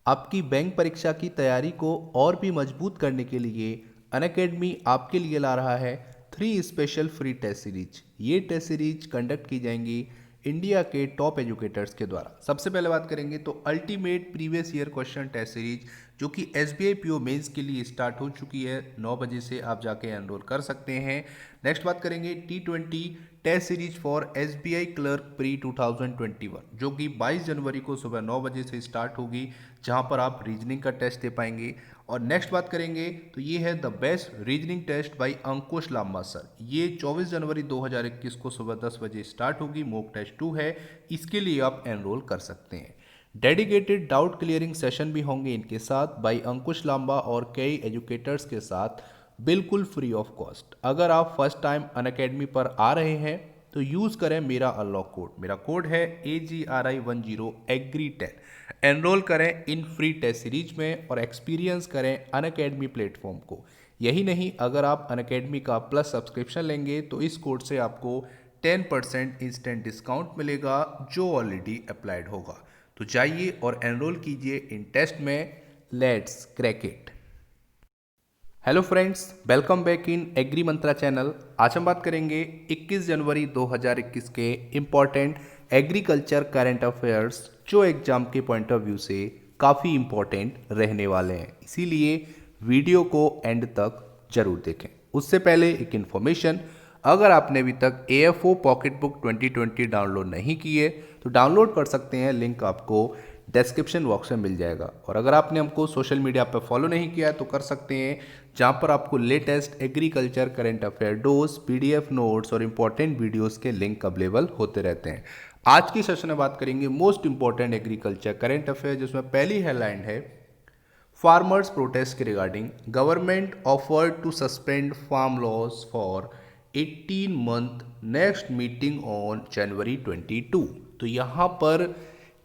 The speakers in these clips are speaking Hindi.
आपकी बैंक परीक्षा की तैयारी को और भी मजबूत करने के लिए अनअकैडमी आपके लिए ला रहा है 3 स्पेशल फ्री टेस्ट सीरीज। ये टेस्ट सीरीज कंडक्ट की जाएंगी इंडिया के टॉप एजुकेटर्स के द्वारा। सबसे पहले बात करेंगे तो ultimate previous year question test series, जो कि SBI PO मेंस के लिए स्टार्ट हो चुकी है। 9 बजे से आप जाके एनरोल कर सकते हैं। नेक्स्ट बात करेंगे T20 test series for SBI clerk pre 2021, जो कि 22 जनवरी को सुबह 9 बजे से स्टार्ट होगी, जहां पर आप रीजनिंग का टेस्ट दे पाएंगे। और नेक्स्ट बात करेंगे तो ये है the best reasoning test by Ankush Lamba sir. ये 24 जनवरी 2021 को सुबह 10 बजे स्टार्ट होगी। मॉक टेस्ट 2 है, इसके लिए आप एनरोल कर सकते हैं। डेडिकेटेड डाउट क्लियरिंग सेशन भी होंगे इनके साथ बाय अंकुश लांबा और कई एजुकेटर्स के साथ, बिल्कुल फ्री ऑफ कॉस्ट। अगर आप फर्स्ट टाइम अनअकैडमी पर आ रहे हैं तो यूज़ करें मेरा अनलॉक कोड। मेरा कोड है AGRI10 EGRI10। एनरोल करें इन फ्री टेस्ट सीरीज में और एक्सपीरियंस करें अनअकैडमी प्लेटफॉर्म को। यही नहीं, अगर आप अनअकैडमी का प्लस सब्सक्रिप्शन लेंगे तो इस कोड से आपको 10% इंस्टेंट डिस्काउंट मिलेगा, जो ऑलरेडी अप्लाइड होगा। तो जाइए और एनरोल कीजिए इन टेस्ट में। Let's crack it. Hello friends, welcome back in agree Mantra channel. आज हम बात करेंगे 21 जनवरी 2021 के इम्पॉर्टेंट एग्रीकल्चर करंट अफेयर्स, जो एग्जाम के पॉइंट ऑफ व्यू से काफ़ी इम्पॉर्टेंट रहने वाले हैं। इसीलिए वीडियो को एंड तक जरूर देखें। उससे पहले एक इन्फॉर्मेशन, अगर आपने अभी तक AFO पॉकेट बुक 2020 डाउनलोड नहीं की है तो डाउनलोड कर सकते हैं। लिंक आपको डिस्क्रिप्शन बॉक्स में मिल जाएगा। और अगर आपने हमको सोशल मीडिया पर फॉलो नहीं किया तो कर सकते हैं, जहां पर आपको latest agriculture current affair dose, PDF notes और इंपॉर्टेंट वीडियोस के लिंक अवेलेबल होते रहते हैं। आज की सेशन में बात करेंगे most important agriculture current affair, जिसमें पहली हेडलाइन है फार्मर्स प्रोटेस्ट के regarding. Government offered to suspend farm laws for 18 month, next meeting on January 22। तो यहाँ पर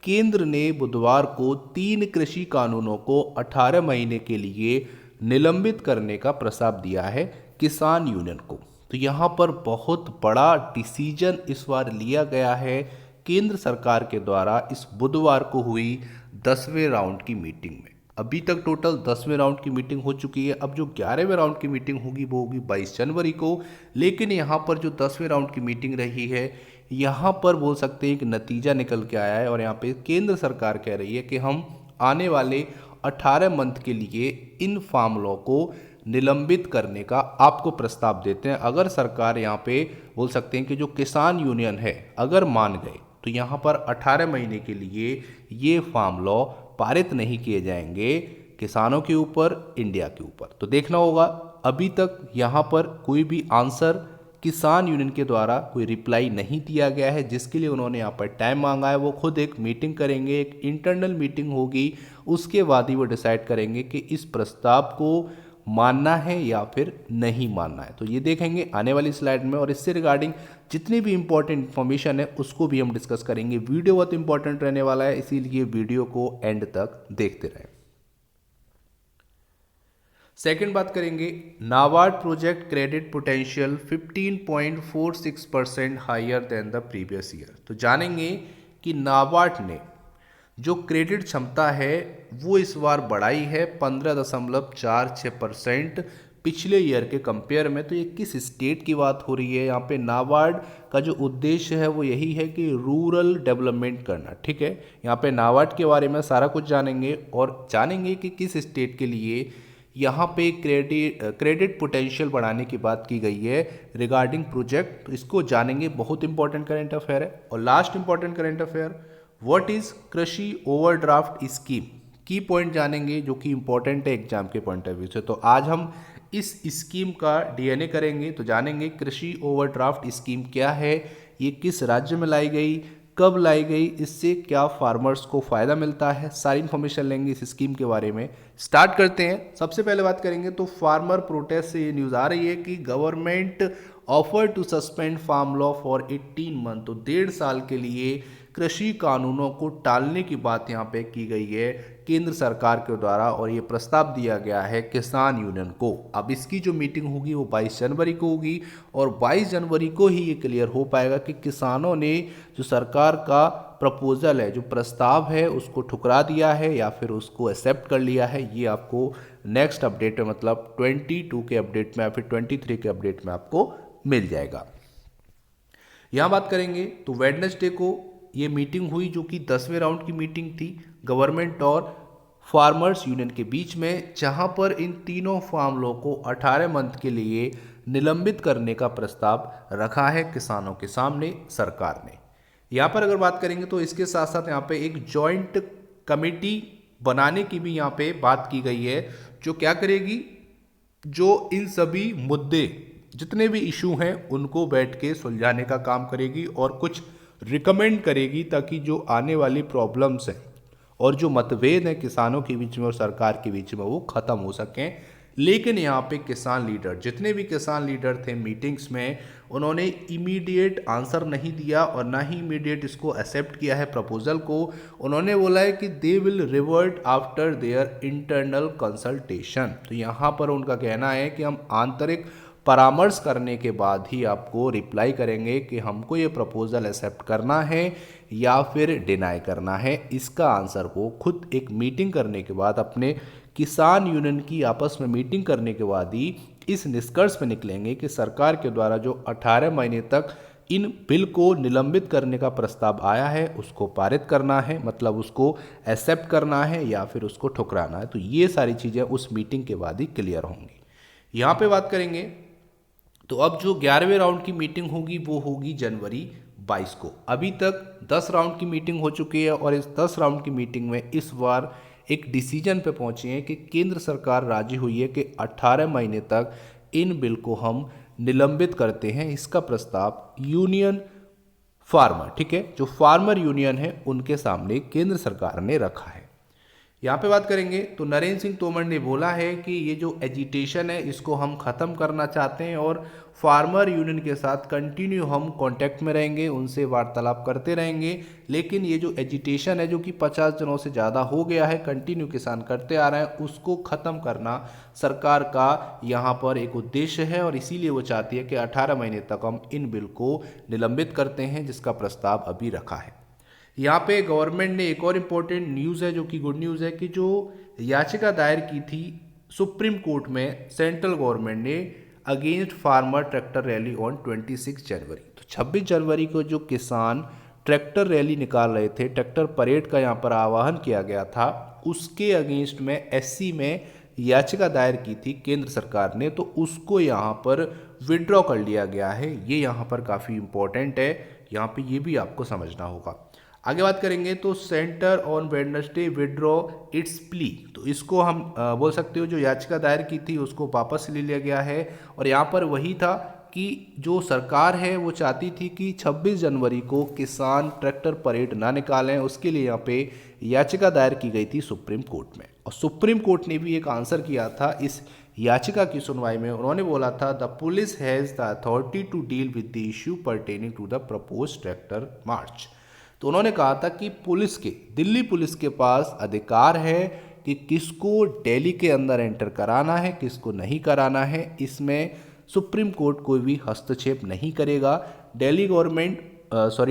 केंद्र ने बुधवार को 3 कृषि कानूनों को 18 महीने के लिए निलंबित करने का प्रस्ताव दिया है किसान यूनियन को। तो यहाँ पर बहुत बड़ा डिसीजन इस बार लिया गया है केंद्र सरकार के द्वारा इस बुधवार को हुई 10वें राउंड की मीटिंग में। अभी तक टोटल 10वें राउंड की मीटिंग हो चुकी है। अब जो 11वें राउंड की मीटिंग होगी वो होगी 22 जनवरी को। लेकिन यहाँ पर जो 10वें राउंड की मीटिंग रही है, यहाँ पर बोल सकते हैं कि नतीजा निकल के आया है। और यहाँ पे केंद्र सरकार कह रही है कि हम आने वाले 18 मंथ के लिए इन फार्म लॉ को निलंबित करने का आपको प्रस्ताव देते हैं। अगर सरकार यहाँ पे बोल सकते हैं कि जो किसान यूनियन है अगर मान गए तो यहाँ पर 18 महीने के लिए ये फार्म लॉ पारित नहीं किए जाएंगे किसानों के ऊपर, इंडिया के ऊपर। तो देखना होगा, अभी तक यहाँ पर कोई भी आंसर किसान यूनियन के द्वारा कोई रिप्लाई नहीं दिया गया है, जिसके लिए उन्होंने यहाँ पर टाइम मांगा है। वो खुद एक मीटिंग करेंगे, एक इंटरनल मीटिंग होगी, उसके बाद ही वो डिसाइड करेंगे कि इस प्रस्ताव को मानना है या फिर नहीं मानना है। तो ये देखेंगे आने वाली स्लाइड में। और इससे रिगार्डिंग जितनी भी इंपॉर्टेंट इन्फॉर्मेशन है उसको भी हम डिस्कस करेंगे। वीडियो बहुत इंपॉर्टेंट रहने वाला है, इसीलिए वीडियो को एंड तक देखते रहें। सेकंड बात करेंगे, NABARD project credit potential 15.46% higher than the previous year. तो जानेंगे कि नाबार्ड ने जो क्रेडिट क्षमता है वो इस बार बढ़ाई है 15.46% पिछले ईयर के कंपेयर में। तो ये किस स्टेट की बात हो रही है? यहाँ पे नाबार्ड का जो उद्देश्य है वो यही है कि रूरल डेवलपमेंट करना। ठीक है, यहाँ पे नाबार्ड के बारे में सारा कुछ जानेंगे और जानेंगे कि किस स्टेट के लिए यहाँ पे क्रेडिट पोटेंशियल बढ़ाने की बात की गई है रिगार्डिंग प्रोजेक्ट। तो इसको जानेंगे, बहुत इंपॉर्टेंट करंट अफेयर है। और last important current affair, what is कृषि ओवरड्राफ्ट स्कीम। की पॉइंट जानेंगे जो कि इंपॉर्टेंट है एग्जाम के पॉइंट ऑफ व्यू से। तो आज हम इस स्कीम का DNA करेंगे। तो जानेंगे कृषि ओवरड्राफ्ट स्कीम क्या है, ये किस राज्य में लाई गई, कब लाई गई, इससे क्या फार्मर्स को फ़ायदा मिलता है, सारी इन्फॉर्मेशन लेंगे इस स्कीम के बारे में। स्टार्ट करते हैं। सबसे पहले बात करेंगे तो फार्मर प्रोटेस्ट से ये न्यूज़ आ रही है कि government offer to suspend farm law for 18 month. तो 1.5 साल के लिए कृषि कानूनों को टालने की बात यहाँ पे की गई है केंद्र सरकार के द्वारा, और ये प्रस्ताव दिया गया है किसान यूनियन को। अब इसकी जो मीटिंग होगी वो 22 जनवरी को होगी और 22 जनवरी को ही ये क्लियर हो पाएगा कि किसानों ने जो सरकार का प्रपोजल है, जो प्रस्ताव है, उसको ठुकरा दिया है या फिर उसको एक्सेप्ट कर लिया है, ये आपको नेक्स्ट अपडेट में मतलब 22 के अपडेट में या फिर 23 के अपडेट में आपको मिल जाएगा। यहाँ बात करेंगे तो वेडनेसडे को ये मीटिंग हुई जो कि 10वें राउंड की मीटिंग थी गवर्नमेंट और फार्मर्स यूनियन के बीच में, जहां पर इन तीनों फार्म लॉ को 18 मंथ के लिए निलंबित करने का प्रस्ताव रखा है किसानों के सामने सरकार ने। यहाँ पर अगर बात करेंगे तो इसके साथ साथ यहाँ पे एक जॉइंट कमेटी बनाने की भी यहाँ पे बात की गई है, जो क्या करेगी, जो इन सभी मुद्दे जितने भी इशू हैं उनको बैठ के सुलझाने का काम करेगी और कुछ रिकमेंड करेगी, ताकि जो आने वाली प्रॉब्लम्स हैं और जो मतभेद हैं किसानों के बीच में और सरकार के बीच में वो ख़त्म हो सकें। लेकिन यहाँ पे किसान लीडर, जितने भी किसान लीडर थे मीटिंग्स में, उन्होंने इमीडिएट आंसर नहीं दिया और ना ही इमीडिएट इसको एक्सेप्ट किया है प्रपोजल को। उन्होंने बोला है कि they will revert after their internal consultation. तो यहाँ पर उनका कहना है कि हम आंतरिक परामर्श करने के बाद ही आपको रिप्लाई करेंगे कि हमको ये प्रपोजल एक्सेप्ट करना है या फिर डिनाई करना है। इसका आंसर को खुद एक मीटिंग करने के बाद, अपने किसान यूनियन की आपस में मीटिंग करने के बाद ही इस निष्कर्ष पर निकलेंगे कि सरकार के द्वारा जो 18 महीने तक इन बिल को निलंबित करने का प्रस्ताव आया है उसको पारित करना है, मतलब उसको एक्सेप्ट करना है या फिर उसको ठुकराना है। तो ये सारी चीज़ें उस मीटिंग के बाद ही क्लियर होंगी। यहाँ पे बात करेंगे तो अब जो 11वें राउंड की मीटिंग होगी वो होगी जनवरी 22 को। अभी तक 10 राउंड की मीटिंग हो चुकी है और इस 10 राउंड की मीटिंग में इस बार एक डिसीजन पे पहुंचे हैं कि केंद्र सरकार राजी हुई है कि 18 महीने तक इन बिल को हम निलंबित करते हैं। इसका प्रस्ताव यूनियन फार्मर, ठीक है, जो फार्मर यूनियन है उनके सामने केंद्र सरकार ने रखा है। यहाँ पे बात करेंगे तो नरेंद्र सिंह तोमर ने बोला है कि ये जो एजिटेशन है इसको हम ख़त्म करना चाहते हैं और फार्मर यूनियन के साथ कंटिन्यू हम कांटेक्ट में रहेंगे, उनसे वार्तालाप करते रहेंगे। लेकिन ये जो एजिटेशन है जो कि 50 दिनों से ज़्यादा हो गया है, कंटिन्यू किसान करते आ रहे हैं, उसको ख़त्म करना सरकार का यहाँ पर एक उद्देश्य है और इसीलिए वो चाहती है कि 18 महीने तक हम इन बिल को निलंबित करते हैं, जिसका प्रस्ताव अभी रखा है। यहाँ पे गवर्नमेंट ने एक और इम्पोर्टेंट न्यूज़ है जो कि गुड न्यूज़ है कि जो याचिका दायर की थी सुप्रीम कोर्ट में सेंट्रल गवर्नमेंट ने against farmer tractor rally on 26 जनवरी, तो 26 जनवरी को जो किसान ट्रैक्टर रैली निकाल रहे थे, ट्रैक्टर परेड का यहाँ पर आह्वान किया गया था, उसके अगेंस्ट में एससी में याचिका दायर की थी केंद्र सरकार ने, तो उसको यहाँ पर विड्रॉ कर लिया गया है। ये यहाँ पर काफ़ी इम्पोर्टेंट है, यहाँ पे ये भी आपको समझना होगा। आगे बात करेंगे तो centre on Wednesday withdraw it's plea, तो इसको हम बोल सकते हो जो याचिका दायर की थी उसको वापस ले लिया गया है। और यहाँ पर वही था कि जो सरकार है वो चाहती थी कि 26 जनवरी को किसान ट्रैक्टर परेड ना निकालें, उसके लिए यहाँ पे याचिका दायर की गई थी सुप्रीम कोर्ट में। और सुप्रीम कोर्ट ने भी एक आंसर किया था इस याचिका की सुनवाई में। उन्होंने बोला था the police has the authority to deal with the issue pertaining to the propose tractor march. तो उन्होंने कहा था कि पुलिस के, दिल्ली पुलिस के पास अधिकार है कि किसको दिल्ली के अंदर एंटर कराना है, किसको नहीं कराना है। इसमें सुप्रीम कोर्ट कोई भी हस्तक्षेप नहीं करेगा। दिल्ली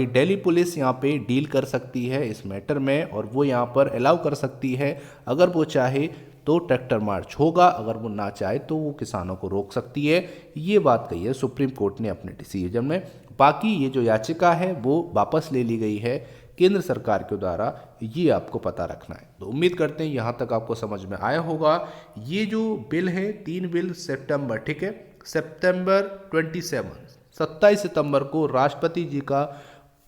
दिल्ली पुलिस यहाँ पे डील कर सकती है इस मैटर में और वो यहाँ पर अलाउ कर सकती है, अगर वो चाहे तो ट्रैक्टर मार्च होगा, अगर वो ना चाहे तो वो किसानों को रोक सकती है। ये बात कही है सुप्रीम कोर्ट ने अपने डिसीजन में। बाकी ये जो याचिका है वो वापस ले ली गई है केंद्र सरकार के द्वारा, ये आपको पता रखना है। तो उम्मीद करते हैं यहाँ तक आपको समझ में आया होगा। ये जो बिल है 3 बिल सितंबर, ठीक है, सितंबर 27 सितंबर को राष्ट्रपति जी का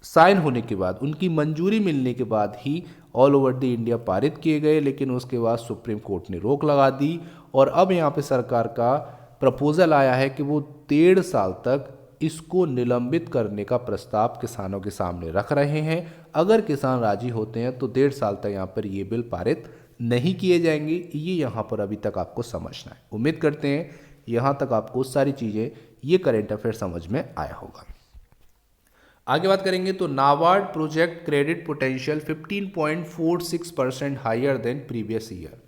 साइन होने के बाद, उनकी मंजूरी मिलने के बाद ही ऑल ओवर द इंडिया पारित किए गए। लेकिन उसके बाद सुप्रीम कोर्ट ने रोक लगा दी और अब यहाँ पे सरकार का प्रपोजल आया है कि वो 1.5 साल तक इसको निलंबित करने का प्रस्ताव किसानों के सामने रख रहे हैं। अगर किसान राजी होते हैं तो 1.5 साल तक यहाँ पर ये बिल पारित नहीं किए जाएंगे। ये यहाँ पर अभी तक आपको समझना है। उम्मीद करते हैं यहाँ तक आपको सारी चीज़ें, ये करंट अफेयर समझ में आया होगा। आगे बात करेंगे तो NABARD project credit potential 15.46% higher than previous year.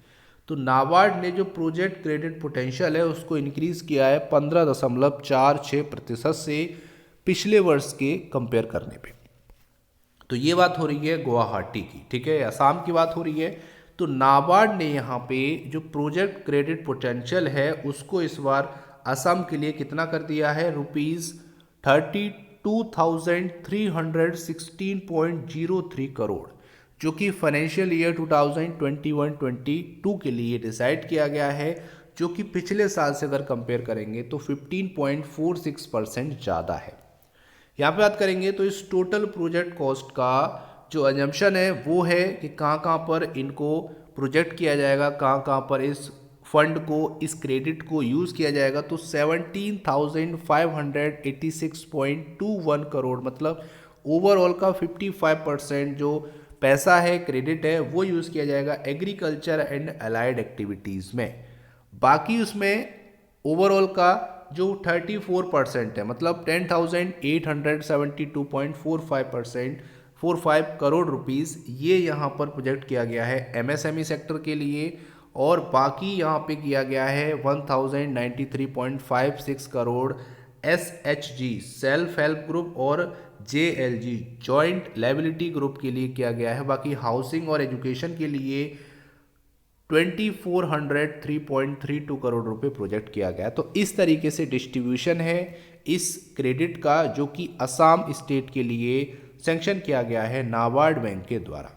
तो नाबार्ड ने जो प्रोजेक्ट क्रेडिट पोटेंशियल है उसको इंक्रीज किया है 15.46% से पिछले वर्ष के कंपेयर करने पे। तो ये बात हो रही है गुवाहाटी की, ठीक है, असम की बात हो रही है। तो नाबार्ड ने यहाँ पे जो प्रोजेक्ट क्रेडिट पोटेंशियल है उसको इस बार असम के लिए कितना कर दिया है, ₹32,316.03 करोड़, जो कि फाइनेंशियल ईयर 2021-22 के लिए डिसाइड किया गया है, जो कि पिछले साल से अगर कंपेयर करेंगे तो 15.46% ज़्यादा है। यहाँ पे बात करेंगे तो इस टोटल प्रोजेक्ट कॉस्ट का जो अजम्पशन है वो है कि कहाँ कहाँ पर इनको प्रोजेक्ट किया जाएगा, कहाँ कहाँ पर इस फंड को, इस क्रेडिट को यूज़ किया जाएगा। तो 17,586.21 करोड़, मतलब ओवरऑल का 55% जो पैसा है, क्रेडिट है, वो यूज़ किया जाएगा एग्रीकल्चर एंड अलाइड एक्टिविटीज़ में। बाकी उसमें ओवरऑल का जो 34% है, मतलब 10,872.45%, 45 करोड़ रुपीस, ये यहाँ पर प्रोजेक्ट किया गया है एमएसएमई सेक्टर के लिए। और बाकी यहाँ पे किया गया है 1093.56 crore SHG self help group और जेएलजी जॉइंट लायबिलिटी ग्रुप के लिए किया गया है। बाकी हाउसिंग और एजुकेशन के लिए 2403.32 करोड़ रुपए प्रोजेक्ट किया गया। तो इस तरीके से डिस्ट्रीब्यूशन है इस क्रेडिट का, जो कि असम स्टेट के लिए सैंक्शन किया गया है नाबार्ड बैंक के द्वारा।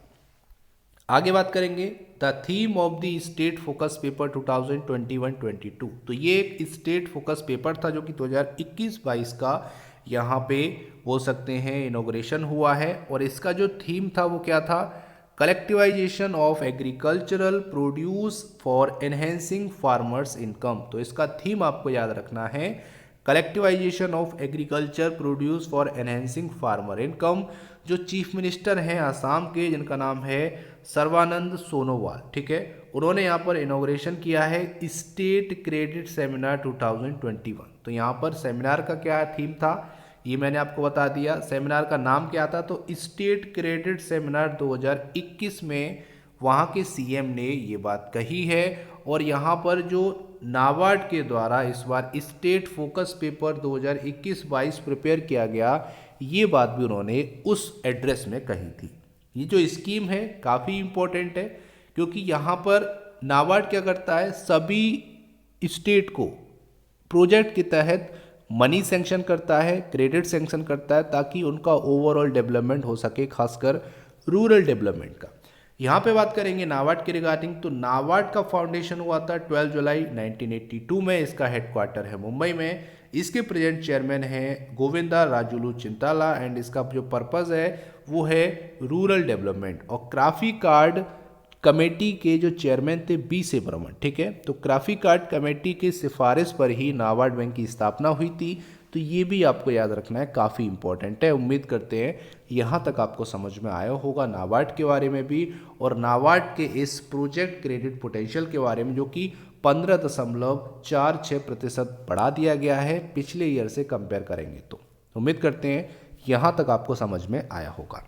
आगे बात करेंगे the theme of the state focus paper 2021-22। तो ये एक स्टेट फोकस पेपर था जो कि 2021-22 का यहाँ पे बोल सकते हैं इनॉग्रेशन हुआ है। और इसका जो थीम था वो क्या था, collectivisation of agricultural produce for enhancing farmers income. तो इसका थीम आपको याद रखना है, collectivisation of agriculture produce for enhancing farmer income. जो चीफ मिनिस्टर हैं आसाम के, जिनका नाम है सर्बानंद सोनोवाल, ठीक है, उन्होंने यहाँ पर इनॉग्रेशन किया है स्टेट क्रेडिट सेमिनार 2021। तो यहाँ पर सेमिनार का क्या थीम था ये मैंने आपको बता दिया। सेमिनार का नाम क्या था, तो स्टेट क्रेडिट सेमिनार 2021 में वहाँ के सीएम ने ये बात कही है। और यहाँ पर जो नाबार्ड के द्वारा इस बार स्टेट फोकस पेपर 2021-22 प्रिपेयर किया गया, ये बात भी उन्होंने उस एड्रेस में कही थी। ये जो स्कीम है काफ़ी इम्पोर्टेंट है, क्योंकि यहाँ पर नाबार्ड क्या करता है, सभी स्टेट को प्रोजेक्ट के तहत मनी सेंक्शन करता है, क्रेडिट सेंक्शन करता है, ताकि उनका ओवरऑल डेवलपमेंट हो सके, खासकर रूरल डेवलपमेंट का। यहाँ पे बात करेंगे नाबार्ड के रिगार्डिंग। तो नाबार्ड का फाउंडेशन हुआ था 12 जुलाई 1982 में। इसका हेडक्वार्टर है मुंबई में। इसके प्रेजेंट चेयरमैन हैं गोविंदा राजुलू चिंताला एंड इसका जो पर्पज़ है वो है रूरल डेवलपमेंट। और क्राफी कार्ड कमेटी के जो चेयरमैन थे बी से बर्मन, ठीक है। तो क्राफी कार्ड कमेटी की सिफारिश पर ही नाबार्ड बैंक की स्थापना हुई थी। तो ये भी आपको याद रखना है, काफ़ी इंपॉर्टेंट है। उम्मीद करते हैं यहाँ तक आपको समझ में आया होगा नाबार्ड के बारे में भी, और नाबार्ड के इस प्रोजेक्ट क्रेडिट पोटेंशियल के बारे में, जो कि 15.46% बढ़ा दिया गया है पिछले ईयर से कंपेयर करेंगे। तो उम्मीद करते हैं यहाँ तक आपको समझ में आया होगा।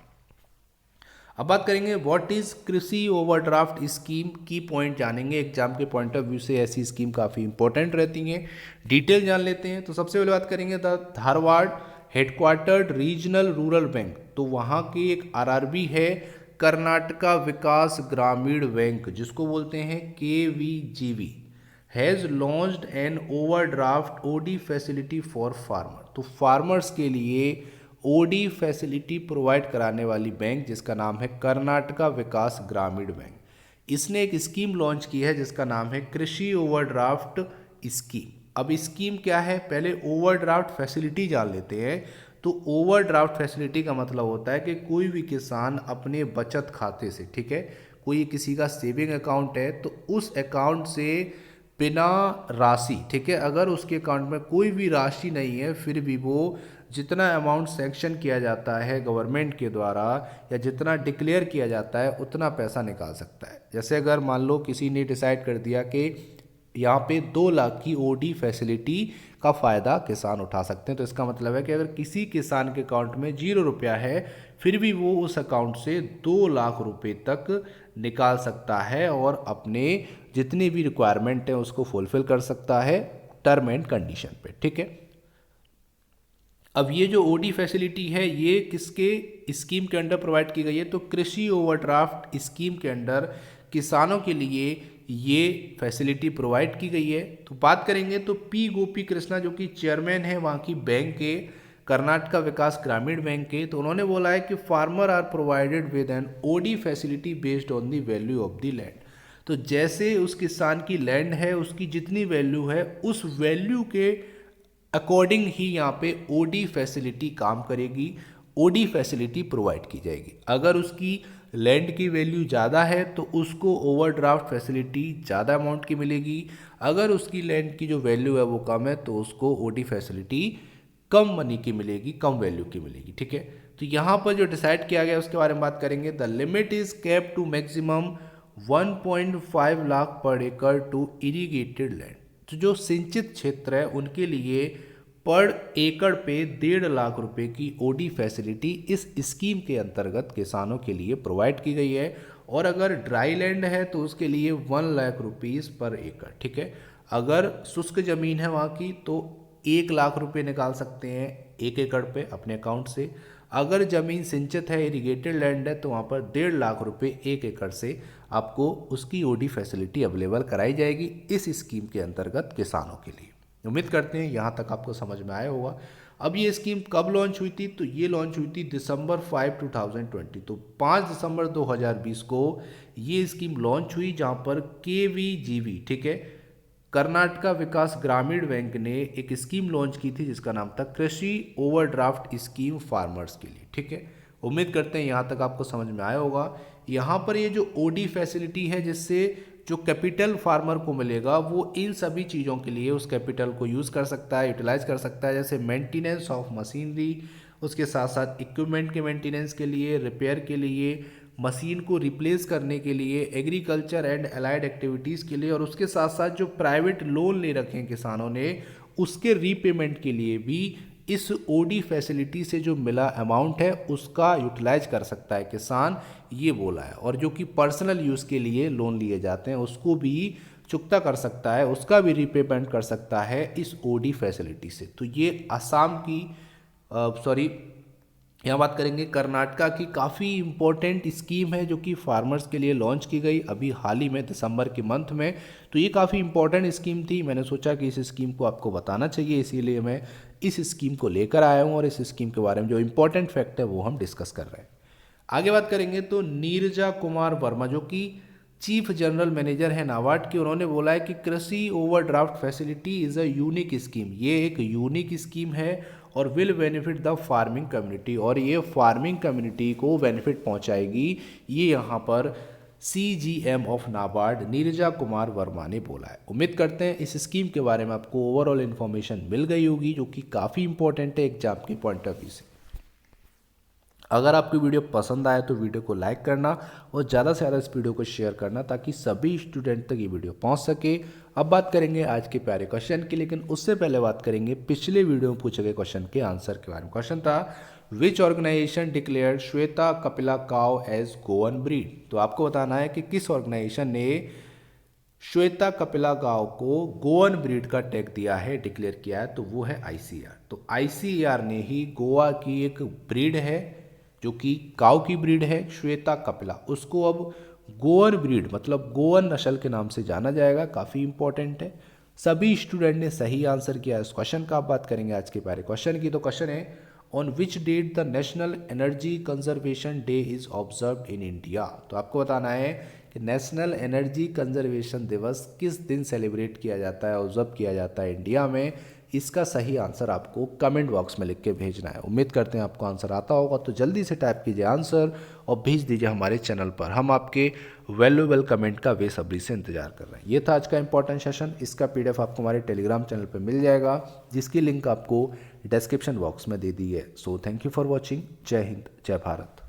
अब बात करेंगे व्हाट इज़ कृषि ओवरड्राफ्ट स्कीम, की पॉइंट जानेंगे। एग्जाम के पॉइंट ऑफ व्यू से ऐसी स्कीम काफ़ी इंपॉर्टेंट रहती हैं, डिटेल जान लेते हैं। तो सबसे पहले बात करेंगे Dharwad headquartered regional rural bank. तो वहाँ की एक आरआरबी है कर्नाटका विकास ग्रामीण बैंक, जिसको बोलते हैं KVGV, has launched an overdraft OD facility for farmer. तो फार्मर्स के लिए ओडी फैसिलिटी प्रोवाइड कराने वाली बैंक, जिसका नाम है कर्नाटका विकास ग्रामीण बैंक, इसने एक स्कीम लॉन्च की है जिसका नाम है कृषि ओवरड्राफ्ट स्कीम। अब स्कीम क्या है, पहले ओवरड्राफ्ट फैसिलिटी जान लेते हैं। तो ओवरड्राफ्ट फैसिलिटी का मतलब होता है कि कोई भी किसान अपने बचत खाते से, ठीक है, कोई किसी का सेविंग अकाउंट है तो उस अकाउंट से बिना राशि, ठीक है, अगर उसके अकाउंट में कोई भी राशि नहीं है फिर भी वो जितना अमाउंट सैंक्शन किया जाता है गवर्नमेंट के द्वारा या जितना डिक्लेयर किया जाता है उतना पैसा निकाल सकता है। जैसे अगर मान लो किसी ने डिसाइड कर दिया कि यहाँ पे 2 लाख की ओडी फैसिलिटी का फ़ायदा किसान उठा सकते हैं, तो इसका मतलब है कि अगर किसी किसान के अकाउंट में 0 रुपया है फिर भी वो उस अकाउंट से 2 लाख रुपए तक निकाल सकता है और अपने जितनी भी रिक्वायरमेंट है उसको फुलफ़िल कर सकता है टर्म एंड कंडीशन पे, ठीक है। अब ये जो ओडी फैसिलिटी है ये किसके स्कीम के अंडर प्रोवाइड की गई है, तो कृषि ओवरड्राफ्ट स्कीम के अंडर किसानों के लिए ये फैसिलिटी प्रोवाइड की गई है। तो बात करेंगे तो पी गोपी कृष्णा जो कि चेयरमैन है वहाँ की बैंक के, कर्नाटका विकास ग्रामीण बैंक के, तो उन्होंने बोला है कि farmer are provided with an OD facility based on the value of the land. तो जैसे उस किसान की लैंड है उसकी जितनी वैल्यू है उस वैल्यू के अकॉर्डिंग ही यहाँ पे ओडी फैसिलिटी काम करेगी, ओडी फैसिलिटी प्रोवाइड की जाएगी। अगर उसकी लैंड की वैल्यू ज़्यादा है तो उसको ओवरड्राफ्ट फैसिलिटी ज़्यादा अमाउंट की मिलेगी, अगर उसकी लैंड की जो वैल्यू है वो कम है तो उसको ओडी फैसिलिटी कम मनी की मिलेगी, कम वैल्यू की मिलेगी। ठीक है, तो यहाँ पर जो डिसाइड किया गया उसके बारे में बात करेंगे। The limit is cap to maximum 1.5 lakh per acre to irrigated land. तो जो सिंचित क्षेत्र है उनके लिए पर एकड़ पे 1.5 लाख रुपए की ओडी फैसिलिटी इस स्कीम के अंतर्गत किसानों के लिए प्रोवाइड की गई है। और अगर ड्राई लैंड है तो उसके लिए 1 लाख रुपीज़ पर एकड़। ठीक है, अगर शुष्क ज़मीन है वहाँ की तो 1 लाख रुपए निकाल सकते हैं 1 एकड़ पे अपने अकाउंट से। अगर ज़मीन सिंचित है, इरीगेटेड लैंड है, तो वहाँ पर 1.5 लाख रुपए 1 एकड़ से आपको उसकी ओडी फैसिलिटी अवेलेबल कराई जाएगी इस स्कीम के अंतर्गत किसानों के लिए। उम्मीद करते हैं यहाँ तक आपको समझ में आया होगा। अब ये स्कीम कब लॉन्च हुई थी, तो ये लॉन्च हुई थी दिसंबर 5, 2020। तो 5 दिसंबर 2020 को ये स्कीम लॉन्च हुई, जहाँ पर KVGV, ठीक है, कर्नाटका विकास ग्रामीण बैंक ने एक स्कीम लॉन्च की थी जिसका नाम था कृषि ओवरड्राफ्ट स्कीम फार्मर्स के लिए। ठीक है, उम्मीद करते हैं यहाँ तक आपको समझ में आया होगा। यहाँ पर ये जो ओडी फैसिलिटी है जिससे जो कैपिटल फार्मर को मिलेगा वो इन सभी चीज़ों के लिए उस कैपिटल को यूज़ कर सकता है, यूटिलाइज कर सकता है, जैसे मेंटेनेंस ऑफ मशीनरी, उसके साथ साथ इक्विपमेंट के मेंटेनेंस के लिए, रिपेयर के लिए, मशीन को रिप्लेस करने के लिए, एग्रीकल्चर एंड अलाइड एक्टिविटीज़ के लिए, और उसके साथ साथ जो प्राइवेट लोन ले रखे हैं किसानों ने उसके रीपेमेंट के लिए भी इस ओडी फैसिलिटी से जो मिला अमाउंट है उसका यूटिलाइज कर सकता है किसान, ये बोला है। और जो कि पर्सनल यूज़ के लिए लोन लिए जाते हैं उसको भी चुकता कर सकता है, उसका भी रीपेमेंट कर सकता है इस ओडी फैसिलिटी से। तो ये असम की यहाँ बात करेंगे कर्नाटका की काफ़ी इम्पोर्टेंट स्कीम है जो कि फार्मर्स के लिए लॉन्च की गई अभी हाल ही में दिसंबर के मंथ में। तो ये काफ़ी इम्पोर्टेंट स्कीम थी, मैंने सोचा कि इस स्कीम को आपको बताना चाहिए, इसीलिए मैं इस स्कीम को लेकर आया हूँ और इस स्कीम के बारे में जो इम्पोर्टेंट फैक्ट है वो हम डिस्कस कर रहे हैं। आगे बात करेंगे तो नीरजा कुमार वर्मा जो कि चीफ जनरल मैनेजर है नाबार्ड की, उन्होंने बोला है कि कृषि overdraft facility is a unique scheme. ये एक यूनिक स्कीम है और will benefit the farming community, और ये फार्मिंग कम्युनिटी को बेनिफिट पहुंचाएगी। ये यहाँ पर CGM ऑफ नाबार्ड नीरजा कुमार वर्मा ने बोला है। उम्मीद करते हैं इस स्कीम के बारे में आपको ओवरऑल इन्फॉर्मेशन मिल गई होगी जो कि काफ़ी इंपॉर्टेंट है एग्जाम के पॉइंट ऑफ व्यू से। अगर आपको वीडियो पसंद आए तो वीडियो को लाइक करना और ज़्यादा से ज़्यादा इस वीडियो को शेयर करना ताकि सभी स्टूडेंट तक ये वीडियो पहुंच सके। अब बात करेंगे आज के प्यारे क्वेश्चन की, लेकिन उससे पहले बात करेंगे पिछले वीडियो में पूछे गए क्वेश्चन के आंसर के बारे में। क्वेश्चन था which organisation declared Shweta Kapila cow as Goan breed. तो आपको बताना है कि किस ऑर्गेनाइजेशन ने श्वेता कपिला काउ को गोवन ब्रीड का टैग दिया है, डिक्लेयर किया है, तो वो है ICAR। तो ICAR ने ही गोवा की एक ब्रीड है जो कि काऊ की ब्रीड है श्वेता कपिला, उसको अब गोवन ब्रीड मतलब गोवन नस्ल के नाम से जाना जाएगा। काफ़ी इंपॉर्टेंट है, सभी स्टूडेंट ने सही आंसर किया इस क्वेश्चन का। आप बात करेंगे आज के प्यारे क्वेश्चन की, तो क्वेश्चन है on which date the national energy conservation day is observed in India. तो आपको बताना है कि नेशनल एनर्जी कंजर्वेशन दिवस किस दिन सेलिब्रेट किया जाता है, ऑब्जर्व किया जाता है इंडिया में। इसका सही आंसर आपको कमेंट बॉक्स में लिख के भेजना है। उम्मीद करते हैं आपको आंसर आता होगा, तो जल्दी से टाइप कीजिए आंसर और भेज दीजिए हमारे चैनल पर। हम आपके वैल्यूएबल कमेंट का बेसब्री से इंतजार कर रहे हैं। ये था आज का इंपॉर्टेंट सेशन। इसका PDF आपको हमारे टेलीग्राम चैनल पर मिल जाएगा जिसकी लिंक आपको डिस्क्रिप्शन बॉक्स में दे दी है। So thank you for watching. जय हिंद, जय भारत।